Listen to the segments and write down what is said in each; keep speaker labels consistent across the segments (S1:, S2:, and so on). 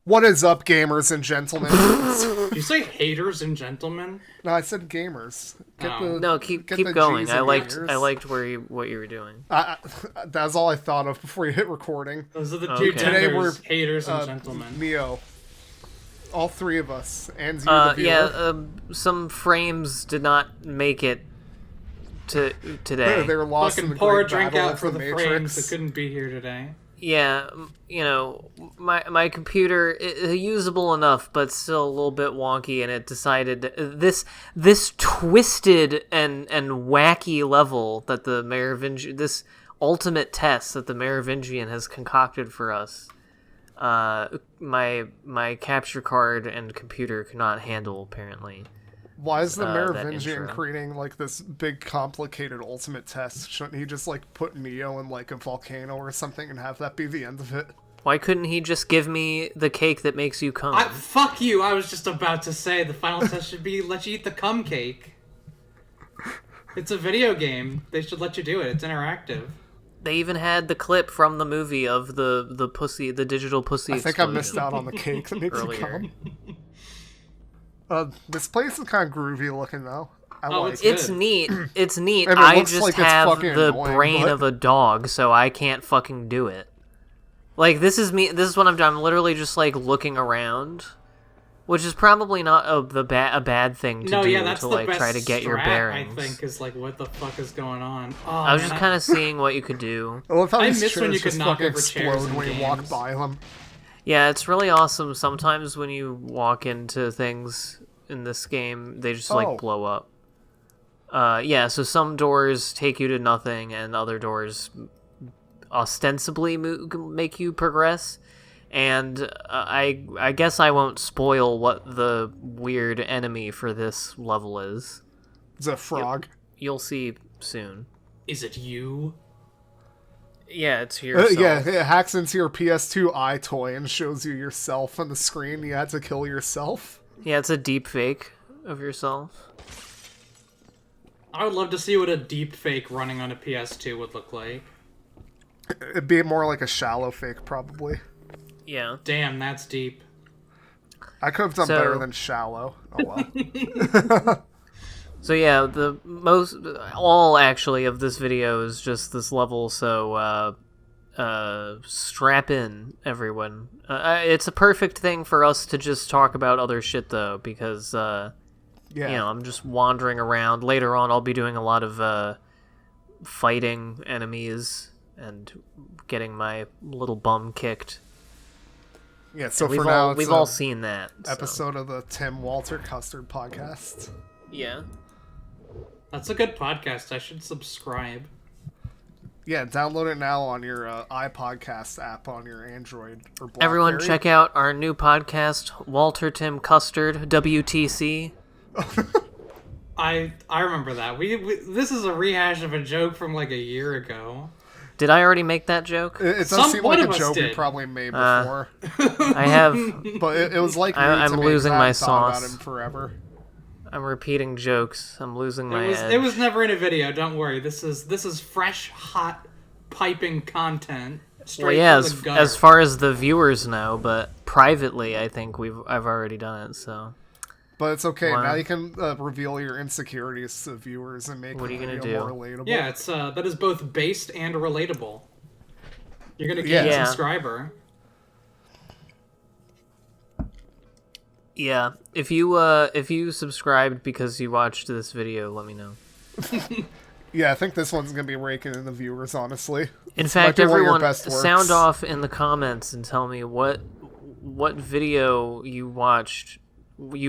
S1: What is up, gamers and gentlemen?
S2: Did you say haters and gentlemen?
S1: No, I said gamers.
S3: Keep
S1: the
S3: going.
S1: G's
S3: I
S1: in
S3: liked
S1: gamers.
S3: what you were doing.
S1: That's all I thought of before you hit recording.
S2: Those are the two
S1: Today we're
S2: haters and gentlemen.
S1: Neo. All three of us. And you, the viewer.
S3: Yeah, some frames did not make it to today.
S1: They were lost
S2: Fucking
S1: in the
S2: pour
S1: great
S2: a drink
S1: battle
S2: out
S1: of
S2: for the
S1: Matrix.
S2: frames that couldn't be here today.
S3: Yeah, my computer usable enough, but still a little bit wonky, and it decided this twisted and wacky level that the Merovingian, this ultimate test that the Merovingian has concocted for us. My capture card and computer cannot handle, apparently.
S1: Why is the
S3: that
S1: Merovingian
S3: intro.
S1: creating like this big complicated ultimate test? Shouldn't he just like put Neo in like a volcano or something and have that be the end of it?
S3: Why couldn't he just give me the cake that makes you cum?
S2: Fuck you! I was just about to say the final test should be let you eat the cum cake. It's a video game. They should let you do it. It's interactive.
S3: They even had the clip from the movie of the pussy, the digital pussy.
S1: I think I missed out on the cake that makes you come. This place is kind of groovy looking though. I like it.
S3: It's neat. It's neat.
S1: I mean, it
S3: I
S1: looks
S3: just
S1: like it's
S3: have
S1: fucking
S3: the
S1: annoying,
S3: brain
S1: but-
S3: of a dog, so I can't fucking do it. Like, this is me. This is what I'm doing. I'm literally just like looking around, which is probably not a bad thing to do
S2: that's
S3: to
S2: the
S3: like
S2: best
S3: try to get your
S2: strat,
S3: bearings.
S2: I think is like what the fuck is going on. Oh,
S3: I was just kind of seeing what you could do.
S1: I love how
S2: I
S1: these
S2: miss when
S1: chairs
S2: you could
S1: just
S2: knock
S1: fucking
S2: over chairs
S1: explode
S2: in
S1: when you walk
S2: games.
S1: by them.
S3: Yeah, it's really awesome. Sometimes when you walk into things in this game, they just like blow up. Yeah, so some doors take you to nothing, and other doors ostensibly make you progress. And I guess I won't spoil what the weird enemy for this level is.
S1: It's a frog.
S3: You'll see soon.
S2: Is it you?
S3: Yeah, it's yourself.
S1: Yeah, it hacks into your PS2 iToy and shows you yourself on the screen. You had to kill yourself.
S3: Yeah, it's a deep fake of yourself.
S2: I would love to see what a deep fake running on a PS2 would look like.
S1: It'd be more like a shallow fake, probably.
S3: Yeah.
S2: Damn, that's deep.
S1: I could have done better than shallow. Oh well.
S3: So yeah, all actually of this video is just this level, so strap in, everyone. It's a perfect thing for us to just talk about other shit, though, because, I'm just wandering around. Later on, I'll be doing a lot of fighting enemies and getting my little bum kicked.
S1: Yeah, so
S3: and
S1: for now,
S3: we've all seen that.
S1: Episode of the Tim Walter Custard podcast.
S3: Yeah.
S2: That's a good podcast. I should subscribe.
S1: Yeah, download it now on your iPodcast app on your Android or BlackBerry.
S3: Everyone, check out our new podcast, Walter Tim Custard, WTC.
S2: I remember that. We this is a rehash of a joke from like a year ago.
S3: Did I already make that joke?
S1: It does seem like
S2: one
S1: a
S2: of us
S1: joke we
S2: did.
S1: probably made before.
S3: I have.
S1: But it was like
S3: I'm losing my
S1: thought
S3: sauce.
S1: about him forever.
S3: I'm repeating jokes. I'm losing my edge.
S2: It was never in a video. Don't worry. This is fresh, hot, piping content straight
S3: Well, yeah,
S2: from the gutter.
S3: as far as the viewers know, but privately, I think I've already done it. So.
S1: But it's okay.
S3: Wow.
S1: Now you can reveal your insecurities to viewers and make
S3: What are you
S1: the
S3: gonna
S1: video
S3: do?
S1: more relatable.
S2: Yeah, it's that is both based and relatable. You're gonna gain a
S3: Yeah.
S2: subscriber.
S3: Yeah, if you subscribed because you watched this video, let me know.
S1: Yeah, I think this one's gonna be raking in the viewers, honestly.
S3: In
S1: This might
S3: fact,
S1: be one of your
S3: everyone,
S1: best works.
S3: sound off in the comments and tell me what video you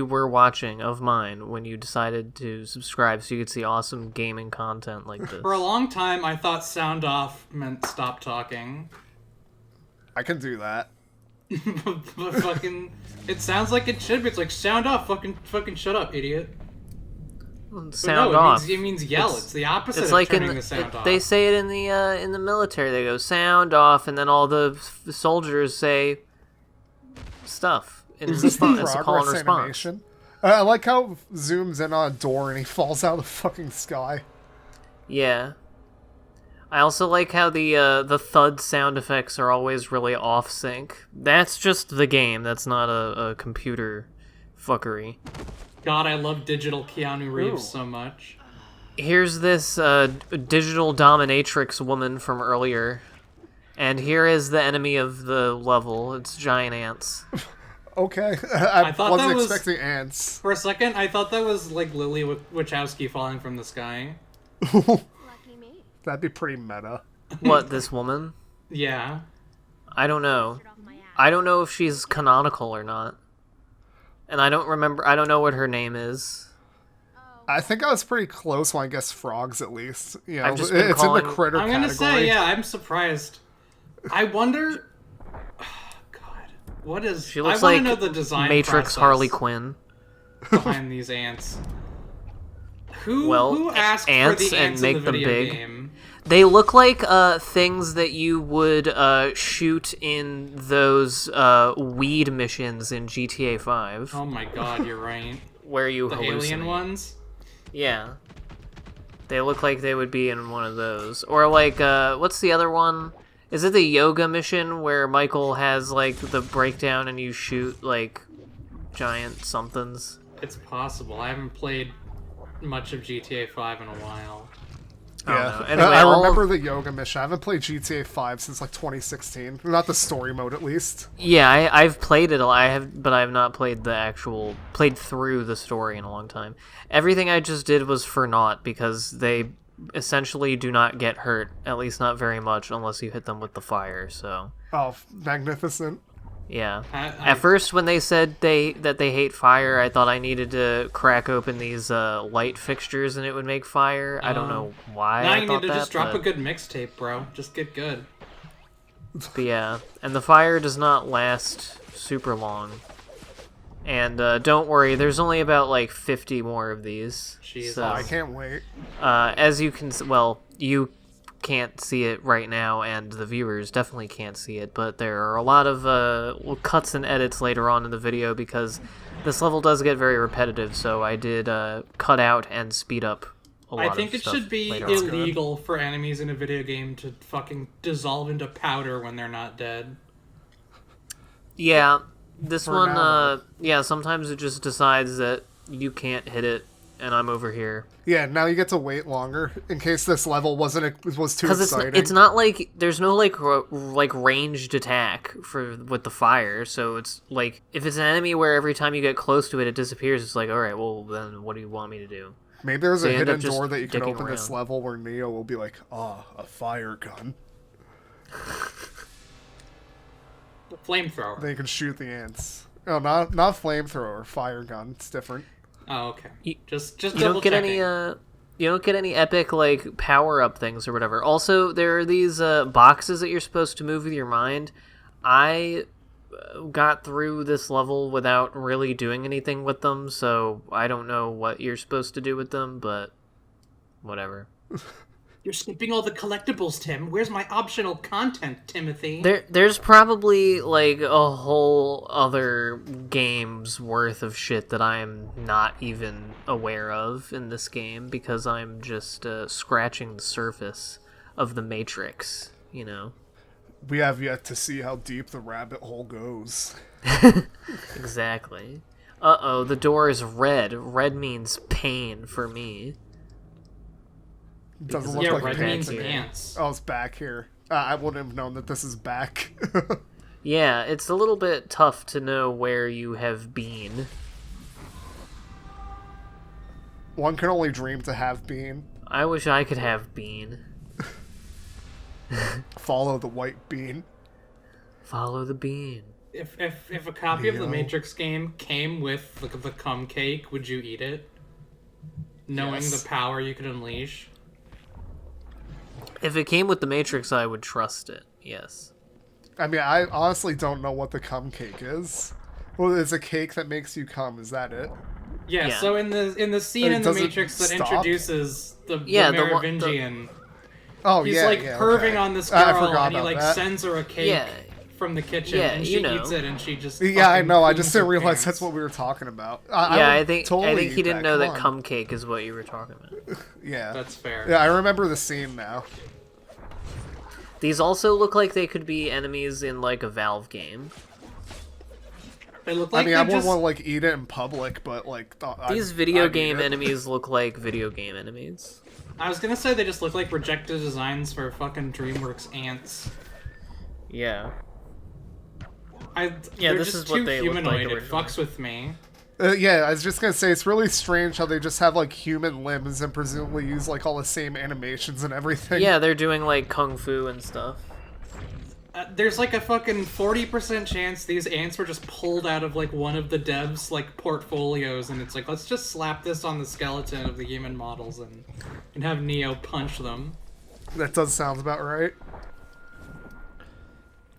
S3: were watching of mine when you decided to subscribe, so you could see awesome gaming content like this.
S2: For a long time, I thought sound off meant stop talking.
S1: I can do that.
S2: But fucking, it sounds like it should be. It's like sound off, fucking shut up, idiot. But
S3: Sound
S2: no,
S3: off.
S2: It means yell. It's the opposite
S3: It's
S2: of
S3: like
S2: turning the sound off.
S3: they say it in the military. They go sound off, and then all the soldiers say stuff in
S1: Is this the
S3: response. It's a call and
S1: progress
S3: response.
S1: animation? I like how it zooms in on a door and he falls out of the fucking sky.
S3: Yeah. I also like how the thud sound effects are always really off sync. That's just the game. That's not a computer fuckery.
S2: God, I love digital Keanu Reeves
S1: Ooh.
S2: so much.
S3: Here's this digital dominatrix woman from earlier, and here is the enemy of the level. It's giant ants.
S1: Okay. I
S2: thought
S1: wasn't
S2: that was-
S1: expecting ants.
S2: For a second, I thought that was like Lily Wachowski falling from the sky.
S4: Lucky me.
S1: That'd be pretty meta.
S3: What, this woman?
S2: Yeah.
S3: I don't know.
S4: Off my ass.
S3: I don't know if she's canonical or not. And I don't know what her name is.
S1: I think I was pretty close when I guessed frogs, at least. You know,
S3: I've just been
S1: it's in
S3: calling-
S1: the critter
S2: I'm gonna
S1: category.
S2: say, yeah, I'm surprised. I wonder... God. What is...
S3: She looks
S2: I want
S3: like
S2: to know the design
S3: Matrix
S2: process
S3: Harley Quinn.
S2: behind these ants. Who
S3: Well,
S2: asked
S3: ants
S2: for the
S3: and
S2: ants
S3: make
S2: in the
S3: them
S2: video
S3: big.
S2: game?
S3: They look like things that you would shoot in those weed missions in GTA 5,
S2: Oh my god, you're right.
S3: where you
S2: The
S3: hallucinate.
S2: alien ones?
S3: Yeah. They look like they would be in one of those. Or like, what's the other one? Is it the yoga mission where Michael has like the breakdown and you shoot like giant somethings?
S2: It's possible. I haven't played much of GTA 5 in a while.
S3: I don't
S1: Yeah,
S3: know. Anyway,
S1: I
S3: all
S1: remember
S3: of-
S1: the yoga mission. I haven't played GTA 5 since like 2016. Not the story mode, at least.
S3: Yeah, I've played it. But I have not played played through the story in a long time. Everything I just did was for naught because they essentially do not get hurt, at least not very much, unless you hit them with the fire. So
S1: Oh, magnificent.
S3: yeah.
S2: I-
S3: At first, when they said that they hate fire, I thought I needed to crack open these light fixtures and it would make fire. I don't know why.
S2: Now
S3: I
S2: you
S3: thought
S2: need to
S3: that,
S2: just drop a
S3: but-
S2: good mixtape, bro. Just get good.
S3: But yeah, and the fire does not last super long. And don't worry, there's only about like 50 more of these.
S2: Jesus.
S3: So,
S1: I can't wait.
S3: as you can, you can't see it right now, and the viewers definitely can't see it. But there are a lot of cuts and edits later on in the video because this level does get very repetitive. So I did cut out and speed up a lot
S2: I think
S3: of
S2: it
S3: stuff
S2: should be
S3: later on.
S2: illegal for enemies in a video game to fucking dissolve into powder when they're not dead.
S3: Yeah, this
S1: For
S3: one,
S1: now,
S3: yeah, sometimes it just decides that you can't hit it, and I'm over here.
S1: Yeah, now you get to wait longer in case this level was too
S3: Because
S1: exciting.
S3: it's not like there's no like ranged attack with the fire, so it's like if it's an enemy where every time you get close to it, it disappears. It's like, all right, well then, what do you want me to do?
S1: Maybe there's
S3: So
S1: a
S3: you end up
S1: hidden
S3: just
S1: door that you can
S3: dicking
S1: open this
S3: around.
S1: level where Neo will be like, "Ah, a fire gun."
S2: Flamethrower.
S1: Then you can shoot the ants. Oh, not flamethrower, fire gun. It's different.
S2: Oh, okay.
S3: You-
S2: Just
S3: You
S2: double
S3: don't get any
S2: checking.
S3: you don't get any epic like power up things or whatever. Also, there are these boxes that you're supposed to move with your mind. I got through this level without really doing anything with them, so I don't know what you're supposed to do with them, but whatever.
S2: You're skipping all the collectibles, Tim. Where's my optional content, Timothy?
S3: There's probably like a whole other game's worth of shit that I'm not even aware of in this game because I'm just scratching the surface of the Matrix, you know?
S1: We have yet to see how deep the rabbit hole goes.
S3: Exactly. Uh-oh, the door is red. Red means pain for me.
S1: Doesn't
S3: Because
S1: look
S2: Yeah,
S1: like
S2: red
S3: back
S2: means
S3: here.
S2: ants.
S1: Oh, it's back here. I wouldn't have known that this is back.
S3: Yeah, it's a little bit tough to know where you have been.
S1: One can only dream to have been.
S3: I wish I could have been.
S1: Follow the white bean.
S3: Follow the bean.
S2: If a copy of the
S1: Neo.
S2: Matrix game came with the cum cake, would you eat it? Knowing
S1: Yes.
S2: the power you could unleash?
S3: If it came with the Matrix, I would trust it. Yes.
S1: I mean, I honestly don't know what the cum cake is. Well, it's a cake that makes you cum. Is that it?
S2: Yeah,
S3: Yeah.
S2: so in the scene
S1: It
S2: in the
S1: doesn't
S2: Matrix that
S1: stop?
S2: introduces the
S3: Yeah, the one-
S2: Merovingian,
S1: Oh,
S2: he's
S1: yeah.
S2: like
S1: yeah,
S2: perving
S1: okay.
S2: on this
S1: I
S2: girl
S1: forgot
S2: and he
S1: about
S2: like
S1: that.
S2: sends her a cake
S3: Yeah.
S2: from the kitchen
S3: Yeah,
S2: and
S3: you
S2: she
S3: know.
S2: eats it and she just
S1: Yeah, I
S2: fucking
S1: know. I
S2: cleans
S1: just didn't
S2: her
S1: realize
S2: pants.
S1: that's what we were talking about.
S3: Yeah,
S1: would
S3: I think
S1: totally
S3: he
S1: eat
S3: didn't know that
S1: Come on.
S3: cum cake is what you were talking about.
S1: Yeah.
S2: That's fair.
S1: Yeah, I remember the scene now.
S3: These also look like they could be enemies in, like, a Valve game.
S2: They look like
S1: I mean, I
S2: they're
S1: wouldn't
S2: just...
S1: want to, like, eat it in public, but, like...
S3: These video game enemies look like video game enemies.
S2: I was gonna say they just look like rejected designs for fucking DreamWorks ants.
S3: Yeah.
S2: They're
S3: this
S2: just
S3: is what
S2: too
S3: they looked like
S2: humanoid. It
S3: originally.
S2: fucks with me.
S1: Yeah, I was just gonna say, it's really strange how they just have, like, human limbs and presumably use, like, all the same animations and everything.
S3: Yeah, they're doing, like, kung fu and stuff.
S2: There's like a fucking 40% chance these ants were just pulled out of like one of the devs' like portfolios, and it's like, let's just slap this on the skeleton of the human models and have Neo punch them.
S1: That does sound about right.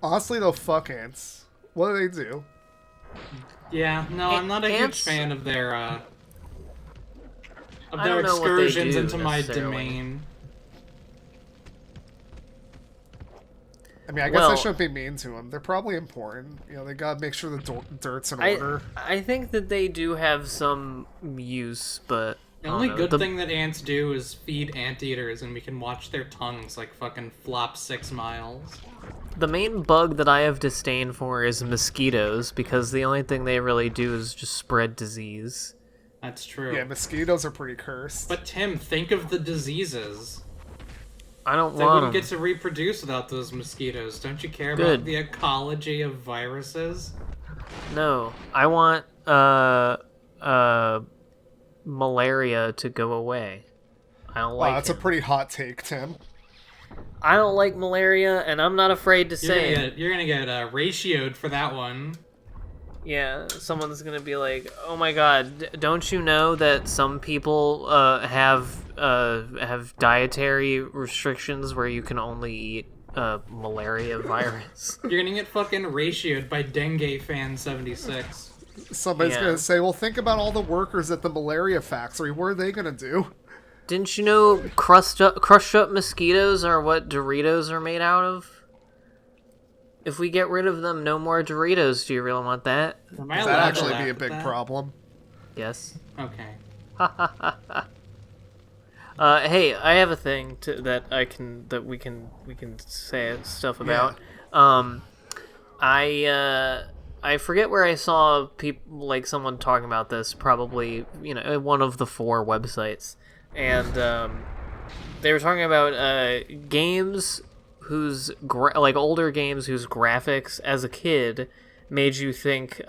S1: Honestly, though, fuck ants. What do they do?
S2: Yeah, no, I'm not a huge
S3: Ants-
S2: fan of their
S3: I don't know what they
S2: excursions
S3: do,
S2: into my
S3: necessarily.
S2: domain.
S1: I mean, I guess
S3: Well-
S1: I shouldn't be mean to them. They're probably important. You know, they gotta make sure the dirt's in order.
S3: I think that they do have some use, but...
S2: The
S3: I
S2: only
S3: don't know.
S2: good thing that ants do is feed anteaters, and we can watch their tongues like fucking flop 6 miles.
S3: The main bug that I have disdain for is mosquitoes, because the only thing they really do is just spread disease.
S2: That's true.
S1: Yeah, mosquitoes are pretty cursed.
S2: But Tim, think of the diseases.
S3: I don't
S2: They
S3: want
S2: wouldn't
S3: them.
S2: get to reproduce without those mosquitoes. Don't you care
S3: Good.
S2: about the ecology of viruses?
S3: No, I want, malaria to go away. I don't
S1: Wow,
S3: like
S1: that's
S3: it.
S1: a pretty hot take, Tim.
S3: I don't like malaria, and I'm not afraid to say it.
S2: You're gonna get ratioed for that one.
S3: Yeah, someone's gonna be like, "Oh my God, don't you know that some people have dietary restrictions where you can only eat malaria virus?"
S2: You're gonna get fucking ratioed by Dengue Fan 76.
S1: Somebody's
S3: Yeah.
S1: gonna say, well, think about all the workers at the malaria factory. What are they gonna do?
S3: Didn't you know crushed up mosquitoes are what Doritos are made out of? If we get rid of them, no more Doritos. Do you really want that?
S2: Am I
S1: Does
S2: allowed
S1: that
S2: to
S1: actually
S2: laugh
S1: be a
S2: at
S1: big
S2: that?
S1: problem?
S3: Yes.
S2: Okay.
S3: Hey, I have a thing that we can say stuff about. I forget where I saw people, like someone talking about this, probably, you know, one of the 4 websites, and they were talking about games whose like older games whose graphics as a kid made you think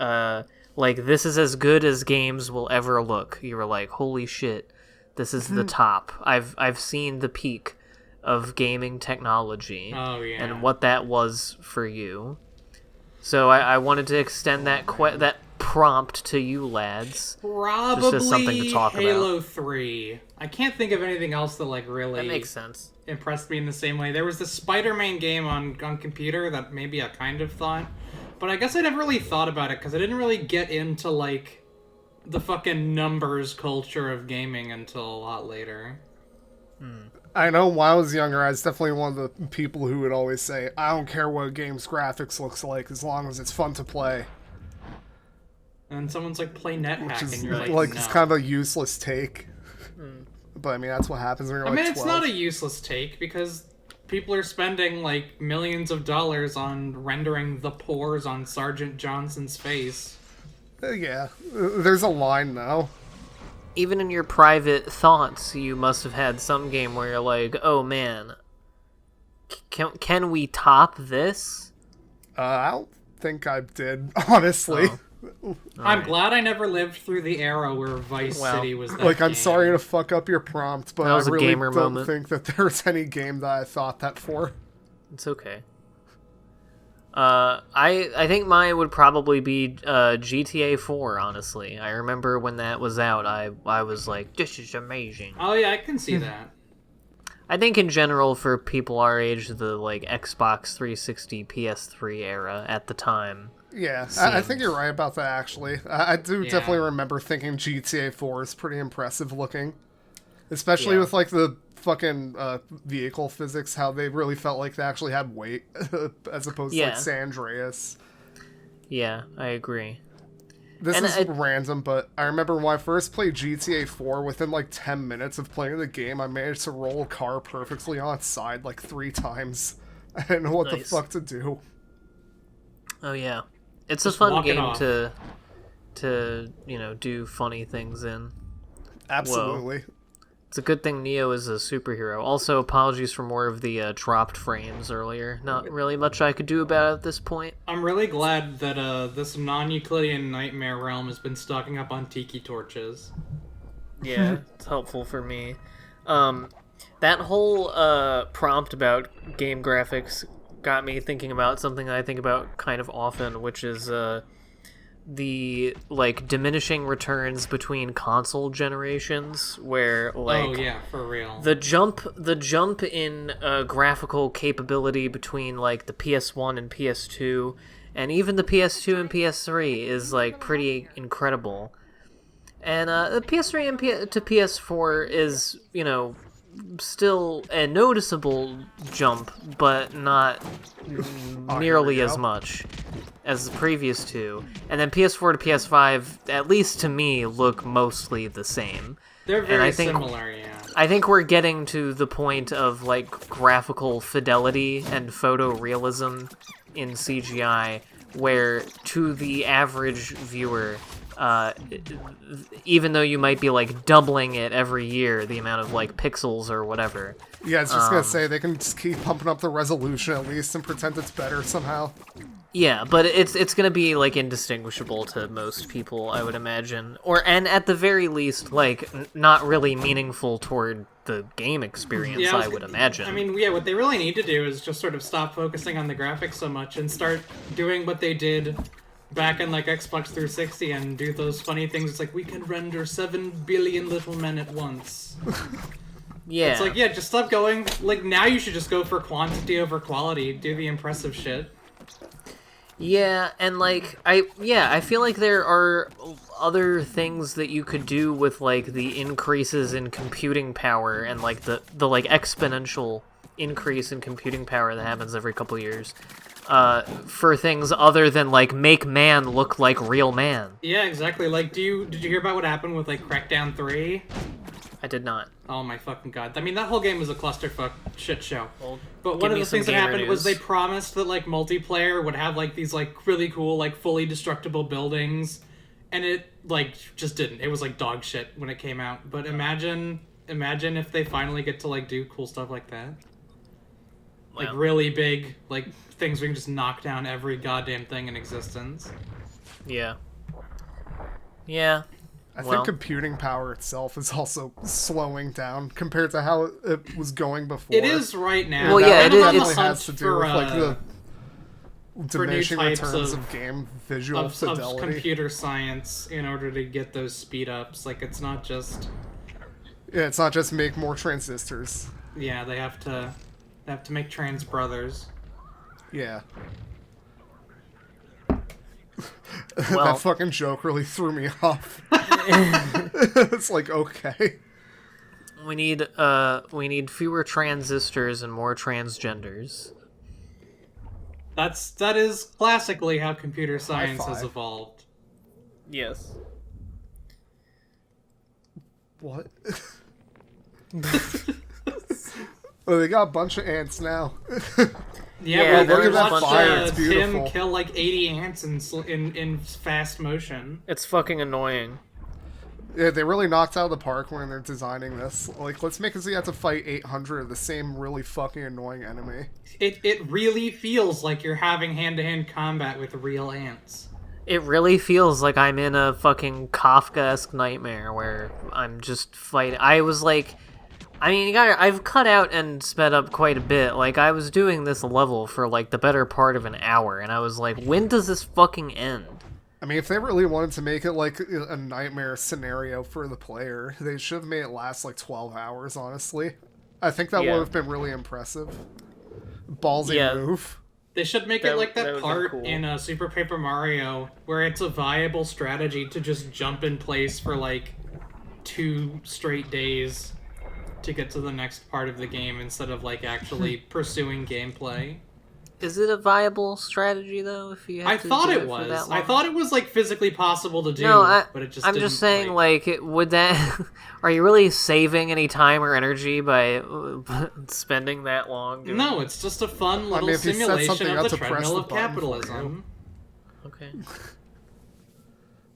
S3: like this is as good as games will ever look. You were like, holy shit, this is the top. I've seen the peak of gaming technology.
S2: Oh, yeah.
S3: And what that was for you. So I wanted to extend that that prompt to you lads.
S2: Probably
S3: Just as something to talk
S2: Halo
S3: about.
S2: 3. I can't think of anything else that like really
S3: That makes sense.
S2: impressed me in the same way. There was the Spider-Man game on computer that maybe I kind of thought, but I guess I never really thought about it because I didn't really get into like the fucking numbers culture of gaming until a lot later.
S1: I know when I was younger, I was definitely one of the people who would always say, I don't care what a game's graphics looks like as long as it's fun to play.
S2: And then someone's like, play NetHack,
S1: Which is
S2: and you're
S1: like
S2: no.
S1: it's kind of a useless take. But I mean, that's what happens when you're
S2: I
S1: like
S2: mean, it's
S1: 12.
S2: not a useless take because people are spending like millions of dollars on rendering the pores on Sergeant Johnson's face.
S1: Yeah, there's a line though.
S3: Even in your private thoughts, you must have had some game where you're like, oh man, can we top this?
S1: I don't think I did, honestly.
S2: I'm glad I never lived through the era where Vice
S3: Well,
S2: City was that
S1: Like, I'm
S2: game.
S1: sorry to fuck up your prompt, but
S3: That was
S1: I
S3: a
S1: really
S3: gamer
S1: don't
S3: moment.
S1: think that there's any game that I thought that for.
S3: It's okay. I think mine would probably be GTA 4, honestly. I remember when that was out, I was like, this is amazing.
S2: Oh yeah, I can see that.
S3: I think in general, for people our age, the like Xbox 360, PS3 era at the time.
S1: Yeah, I think you're right about that, actually. I do
S2: Yeah.
S1: definitely remember thinking GTA 4 is pretty impressive looking. Especially
S3: Yeah.
S1: with, like, the fucking vehicle physics, how they really felt like they actually had weight, as opposed to,
S3: Yeah.
S1: like, San Andreas.
S3: Yeah, I agree.
S1: This
S3: And
S1: is
S3: it-
S1: random, but I remember when I first played GTA 4, within, like, 10 minutes of playing the game, I managed to roll a car perfectly on its side, like, 3 times. I didn't know what the
S3: Nice.
S1: fuck to do.
S3: Oh yeah, it's
S2: Just
S3: a fun
S2: walk it
S3: game
S2: off.
S3: to do funny things in.
S1: Absolutely.
S3: It's a good thing Neo is a superhero. Also, apologies for more of the dropped frames earlier. Not really much I could do about it at this point.
S2: I'm really glad that this non-Euclidean nightmare realm has been stocking up on tiki torches.
S3: Yeah, it's helpful for me. That whole prompt about game graphics got me thinking about something I think about kind of often, which is the like diminishing returns between console generations, where like
S2: Oh yeah, for real.
S3: the jump in graphical capability between like the PS1 and PS2, and even the PS2 and PS3 is like pretty incredible. And the PS3 and to PS4 is, still a noticeable jump, but not nearly as much as the previous two. And then PS4 to PS5, at least to me, look mostly the same.
S2: They're very
S3: I think-
S2: similar, yeah.
S3: I think we're getting to the point of like graphical fidelity and photorealism in CGI where to the average viewer, even though you might be like doubling it every year, the amount of like pixels or whatever.
S1: Yeah, I was just gonna say, they can just keep pumping up the resolution at least and pretend it's better somehow.
S3: Yeah, but it's gonna be like indistinguishable to most people, I would imagine, and at the very least, like not really meaningful toward the game experience.
S2: Yeah,
S3: I would imagine.
S2: I mean, yeah, what they really need to do is just sort of stop focusing on the graphics so much and start doing what they did back in like Xbox 360 and do those funny things. It's like, we can render 7 billion little men at once.
S3: yeah,
S2: It's like, yeah, just stop going. Like, now you should just go for quantity over quality. Do the impressive shit.
S3: yeah, and like I feel like there are other things that you could do with like the increases in computing power and like the like exponential increase in computing power that happens every couple years. For things other than like make man look like real man.
S2: Yeah, exactly. Like, did you hear about what happened with like Crackdown 3?
S3: I did not.
S2: Oh my fucking god. I mean, that whole game was a clusterfuck shit show.
S3: Well,
S2: But
S3: give
S2: one of
S3: me
S2: the
S3: some
S2: things that
S3: gamer
S2: happened was
S3: news.
S2: they promised that like multiplayer would have like these like really cool like fully destructible buildings, and it like just didn't. It was like dog shit when it came out. But imagine if they finally get to like do cool stuff like that. Like
S3: Wow.
S2: really big like things we can just knock down every goddamn thing in existence.
S3: Yeah. Yeah.
S1: I
S3: Well.
S1: think computing power itself is also slowing down compared to how it was going before.
S2: It is right now.
S3: Well,
S2: They're
S3: yeah,
S2: kind
S3: it
S2: of on
S3: is-
S2: the
S1: definitely
S2: hunt
S1: has to do
S2: for,
S1: with like the
S2: for new
S1: diminishing
S2: types
S1: returns
S2: of-
S1: of game visual
S2: of
S1: fidelity.
S2: computer science in order to get those speed ups. Like, it's not just...
S1: Yeah, it's not just make more transistors.
S2: Yeah, they have to make trans brothers.
S1: Yeah.
S3: Well-
S1: That fucking joke really threw me off. It's like, okay.
S3: We need fewer transistors and more transgenders.
S2: That is classically how computer science has
S1: five.
S2: evolved.
S3: Yes.
S1: What? Oh, they got a bunch of ants now.
S3: Yeah,
S2: we
S3: look at that
S2: watched
S1: fire, it's
S2: Tim
S1: beautiful.
S2: kill like 80 ants in fast motion.
S3: It's fucking annoying.
S1: Yeah, they really knocked out of the park when they're designing this. Like, let's make it so you have to fight 800 of the same really fucking annoying enemy.
S2: It really feels like you're having hand-to-hand combat with real ants.
S3: It really feels like I'm in a fucking Kafka-esque nightmare where I'm just fighting. I was like, I mean, I've cut out and sped up quite a bit. Like, I was doing this level for like the better part of an hour, and I was like, when does this fucking end?
S1: I mean, if they really wanted to make it like a nightmare scenario for the player, they should have made it last like 12 hours, honestly. I think that
S3: Yeah.
S1: would have been really impressive. Ballsy
S3: Yeah.
S1: move.
S2: They should make
S3: That-
S2: it like
S3: that
S2: that
S3: would've been
S2: part
S3: cool.
S2: in Super Paper Mario where it's a viable strategy to just jump in place for like 2 straight days to get to the next part of the game instead of like actually pursuing gameplay.
S3: Is it a viable strategy though? If you,
S2: I thought it was. I thought it was like physically possible to do.
S3: No,
S2: but it just.
S3: I'm
S2: didn't,
S3: just saying, would that? Are you really saving any time or energy by spending that long?
S2: No, it's just a fun little simulation of the treadmill of capitalism.
S3: Okay.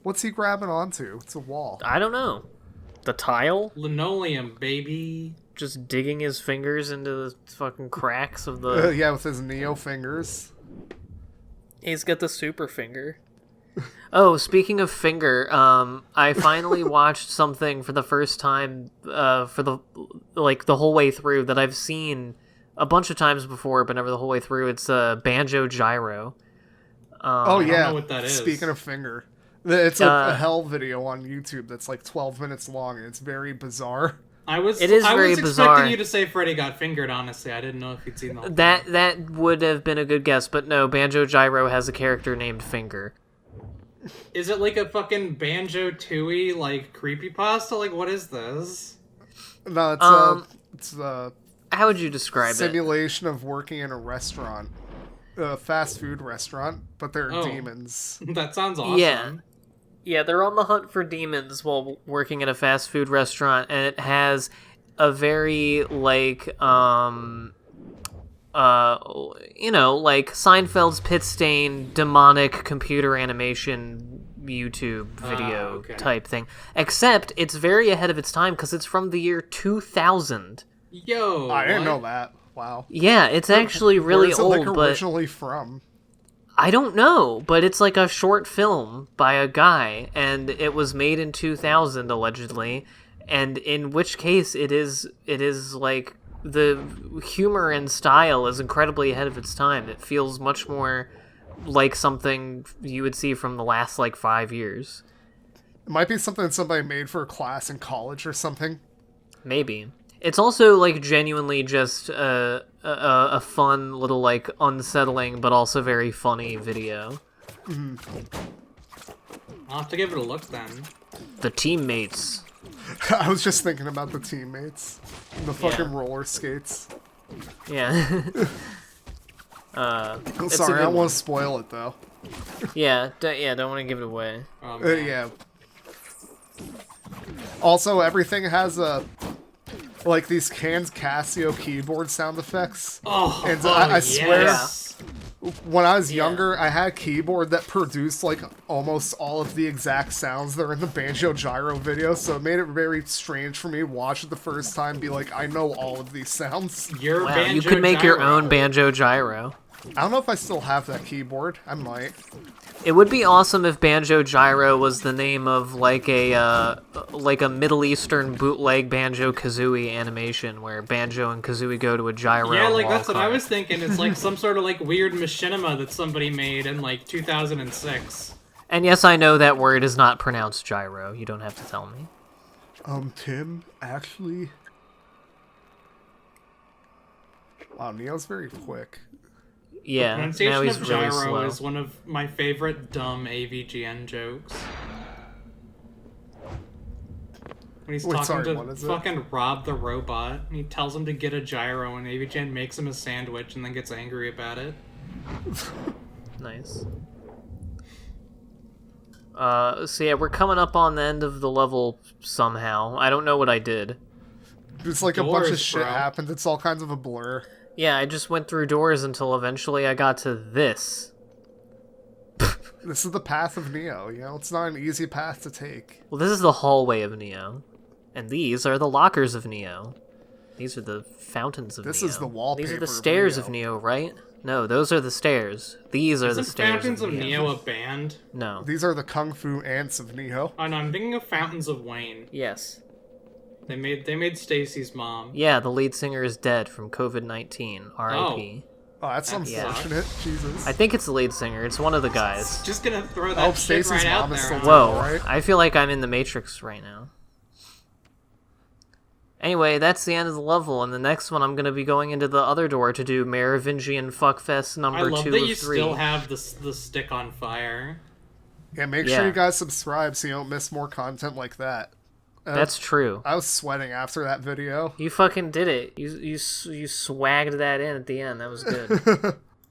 S1: What's he grabbing onto? It's a wall.
S3: I don't know. The tile?
S2: Linoleum, baby.
S3: Just digging his fingers into the fucking cracks of the...
S1: Yeah, with his Neo fingers.
S3: He's got the super finger. Oh, speaking of finger, I finally watched something for the first time for the whole way through that I've seen a bunch of times before, but never the whole way through. It's Banjo Gyro.
S1: Oh, yeah.
S2: I don't know what that is.
S1: Speaking of finger. It's a hell video on YouTube that's like 12 minutes long, and it's very bizarre.
S2: I was
S3: very
S2: expecting
S3: bizarre.
S2: you to say Freddy got fingered, honestly. I didn't know if you'd seen the whole thing.
S3: That would have been a good guess, but no, Banjo Gyro has a character named Finger.
S2: Is it like a fucking Banjo Tooie, like, creepypasta? Like, what is this?
S1: No, it's a
S3: how would you describe
S1: simulation of working in a restaurant. A fast food restaurant, but they're demons.
S2: That sounds awesome.
S3: Yeah, they're on the hunt for demons while working at a fast food restaurant, and it has a very, like Seinfeld's pit stain demonic computer animation YouTube video type thing. Except it's very ahead of its time because it's from the year 2000.
S2: Yo,
S1: I didn't know that. Wow.
S3: Yeah, it's actually really old.
S1: Where is it originally from?
S3: I don't know, but it's like a short film by a guy, and it was made in 2000 allegedly, and in which case it is like the humor and style is incredibly ahead of its time. It feels much more like something you would see from the last like 5 years.
S1: It might be something somebody made for a class in college or something.
S3: Maybe. It's also like genuinely just a fun little like unsettling but also very funny video.
S2: I'll have to give it a look then.
S3: The teammates.
S1: I was just thinking about the teammates. The fucking roller skates.
S3: Yeah.
S1: Sorry, I don't want to spoil it though.
S3: Yeah, don't want to give it away.
S1: Yeah. Also, everything has like these canned Casio keyboard sound effects. And I swear, when I was younger, I had a keyboard that produced like almost all of the exact sounds that are in the Banjo Gyro video, so it made it very strange for me to watch it the first time and be like, I know all of these sounds.
S3: You could make your own Banjo Gyro.
S1: I don't know if I still have that keyboard. I might.
S3: It would be awesome if Banjo Gyro was the name of like a Middle Eastern bootleg Banjo Kazooie animation where Banjo and Kazooie go to a gyro.
S2: Yeah, like that's what I was thinking. It's like some sort of like weird machinima that somebody made in like 2006.
S3: And yes, I know that word is not pronounced gyro. You don't have to tell me.
S1: Tim, actually. Wow, Neo's very quick.
S3: Yeah,
S2: the pronunciation
S3: now he's
S2: of
S3: really
S2: gyro
S3: slow.
S2: is one of my favorite dumb AVGN jokes. When he's talking to fucking Rob the robot, and he tells him to get a gyro, and AVGN makes him a sandwich and then gets angry about it.
S3: Nice. So yeah, we're coming up on the end of the level somehow. I don't know what I did.
S1: It's like a bunch of shit happened. It's all kinds of a blur.
S3: Yeah, I just went through doors until eventually I got to this.
S1: This is the path of Neo, you know? It's not an easy path to take.
S3: Well, this is the hallway of Neo. And these are the lockers of Neo. These are the fountains of Neo.
S1: This is the wallpaper.
S3: These are the stairs of Neo, right? No, those are the stairs. These are the stairs
S2: Fountains of Neo a band?
S3: No.
S1: These are the Kung Fu ants of Neo.
S2: Oh no, I'm thinking of Fountains of Wayne.
S3: Yes.
S2: They made Stacy's mom.
S3: Yeah, the lead singer is dead from COVID-19. R.I.P.
S1: Oh, that's unfortunate. Jesus.
S3: I think it's the lead singer. It's one of the guys.
S2: Just gonna throw that shit
S1: Stacy's
S2: right out
S1: mom is
S2: there.
S1: still
S3: Whoa,
S1: right?
S3: I feel like I'm in the Matrix right now. Anyway, that's the end of the level, and the next one I'm going to be going into the other door to do Merovingian Fuckfest number 2 of 3.
S2: I love that you still have the stick on fire.
S1: Yeah, make sure you guys subscribe so you don't miss more content like that.
S3: That's true.
S1: I was sweating after that video.
S3: You fucking did it. You swagged that in at the end. That was good.